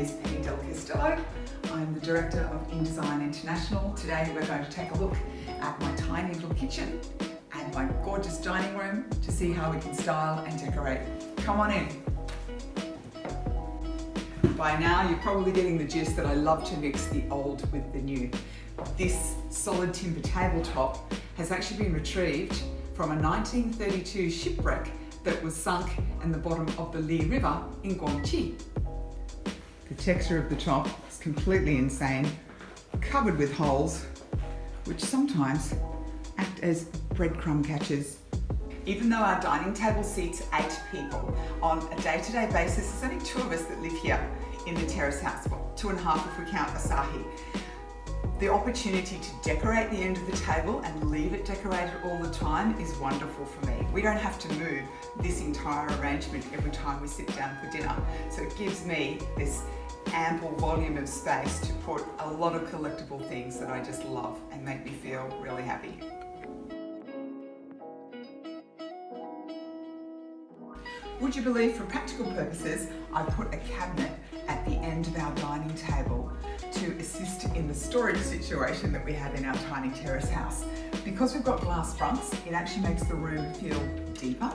is Penny Del Castillo. I'm the Director of InDesign International. Today we're going to take a look at my tiny little kitchen and my gorgeous dining room to see how we can style and decorate. Come on in. By now you're probably getting the gist that I love to mix the old with the new. This solid timber tabletop has actually been retrieved from a 1932 shipwreck that was sunk in the bottom of the Li River in Guangxi. The texture of the top is completely insane, covered with holes, which sometimes act as breadcrumb catchers. Even though our dining table seats 8 people, on a day-to-day basis, there's only 2 of us that live here in the terrace house, well, 2.5 if we count Asahi. The opportunity to decorate the end of the table and leave it decorated all the time is wonderful for me. We don't have to move this entire arrangement every time we sit down for dinner. So it gives me this ample volume of space to put a lot of collectible things that I just love and make me feel really happy. Would you believe, for practical purposes, I put a cabinet at the end of our dining table to assist in the storage situation that we have in our tiny terrace house. Because we've got glass fronts, it actually makes the room feel deeper,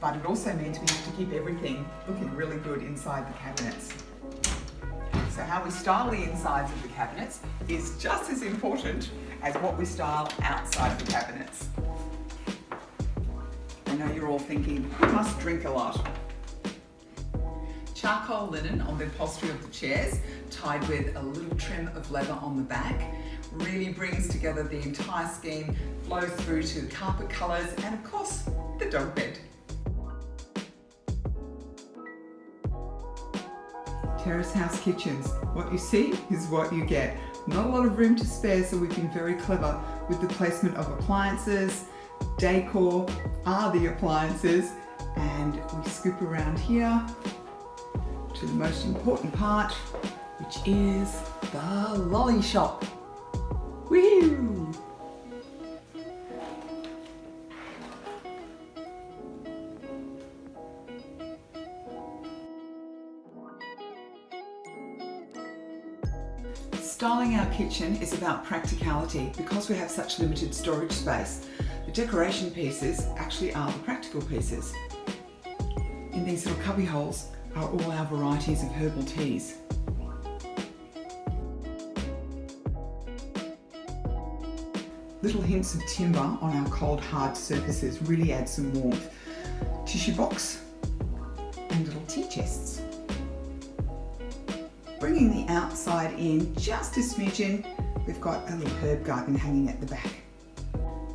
but it also means we have to keep everything looking really good inside the cabinets. So how we style the insides of the cabinets is just as important as what we style outside the cabinets. I know you're all thinking, you must drink a lot. Charcoal linen on the upholstery of the chairs, tied with a little trim of leather on the back, really brings together the entire scheme, flows through to the carpet colours and of course the dog bed. Terrace house kitchens, what you see is what you get. Not a lot of room to spare, so we've been very clever with the placement of appliances. Decor are the appliances, and we scoop around here to the most important part, which is the lolly shop. Woo! Styling our kitchen is about practicality. Because we have such limited storage space, the decoration pieces actually are the practical pieces. In these little cubby holes are all our varieties of herbal teas. Little hints of timber on our cold hard surfaces really add some warmth. Tissue box and little tea chests. Bringing the outside in just a smidgen, we've got a little herb garden hanging at the back.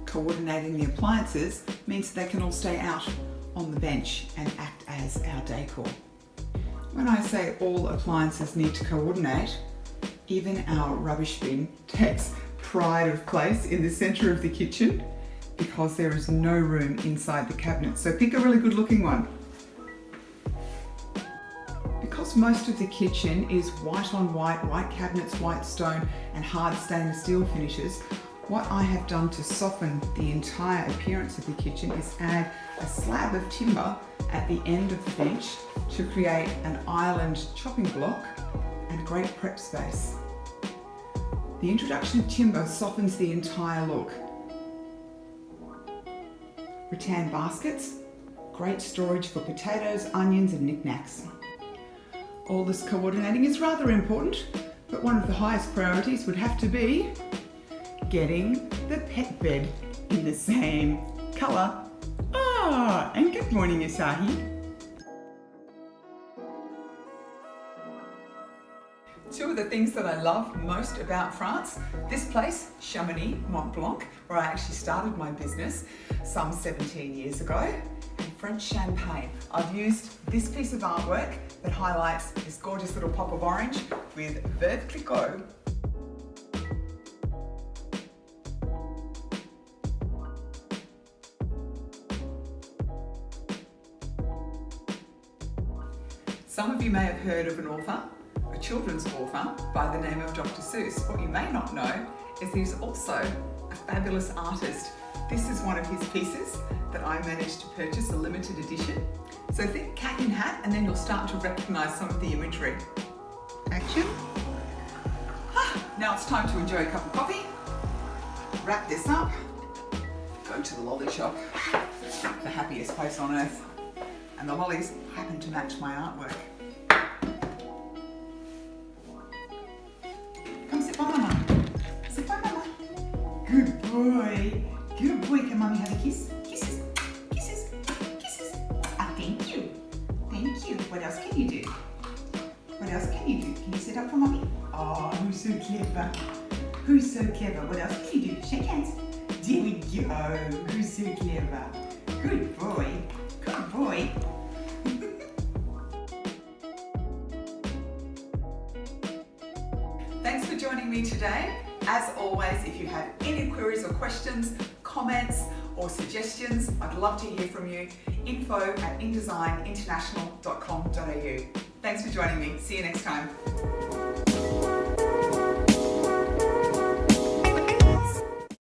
Coordinating the appliances means they can all stay out on the bench and act as our decor. When I say all appliances need to coordinate, even our rubbish bin takes pride of place in the centre of the kitchen because there is no room inside the cabinet. So pick a really good looking one. Because most of the kitchen is white on white, white cabinets, white stone and hard stainless steel finishes, what I have done to soften the entire appearance of the kitchen is add a slab of timber at the end of the bench to create an island chopping block and a great prep space. The introduction of timber softens the entire look. Rattan baskets, great storage for potatoes, onions and knickknacks. All this coordinating is rather important, but one of the highest priorities would have to be getting the pet bed in the same colour. And good morning, Asahi. 2 of the things that I love most about France, this place, Chamonix, Mont Blanc, where I actually started my business some 17 years ago, and French champagne. I've used this piece of artwork that highlights this gorgeous little pop of orange with Veuve Clicquot. Some of you may have heard of an author, a children's author, by the name of Dr. Seuss. What you may not know is he's also a fabulous artist. This is one of his pieces that I managed to purchase, a limited edition. So think cat in hat, and then you'll start to recognise some of the imagery. kitchen. Now it's time to enjoy a cup of coffee, wrap this up, go to the lolly shop, the happiest place on earth. And the lollies happen to match my artwork. Come sit by Mama. Sit by Mama. Good boy. Good boy. Can Mummy have a kiss? Kisses. Kisses. Kisses. Ah, thank you. Thank you. What else can you do? What else can you do? Can you sit up for Mummy? Oh, who's so clever? Who's so clever? What else can you do? Shake hands. There we go. Who's so clever? Good boy. Good boy. Thanks for joining me today. As always, if you have any queries or questions, comments or suggestions, I'd love to hear from you. info@indesigninternational.com.au. Thanks for joining me. See you next time.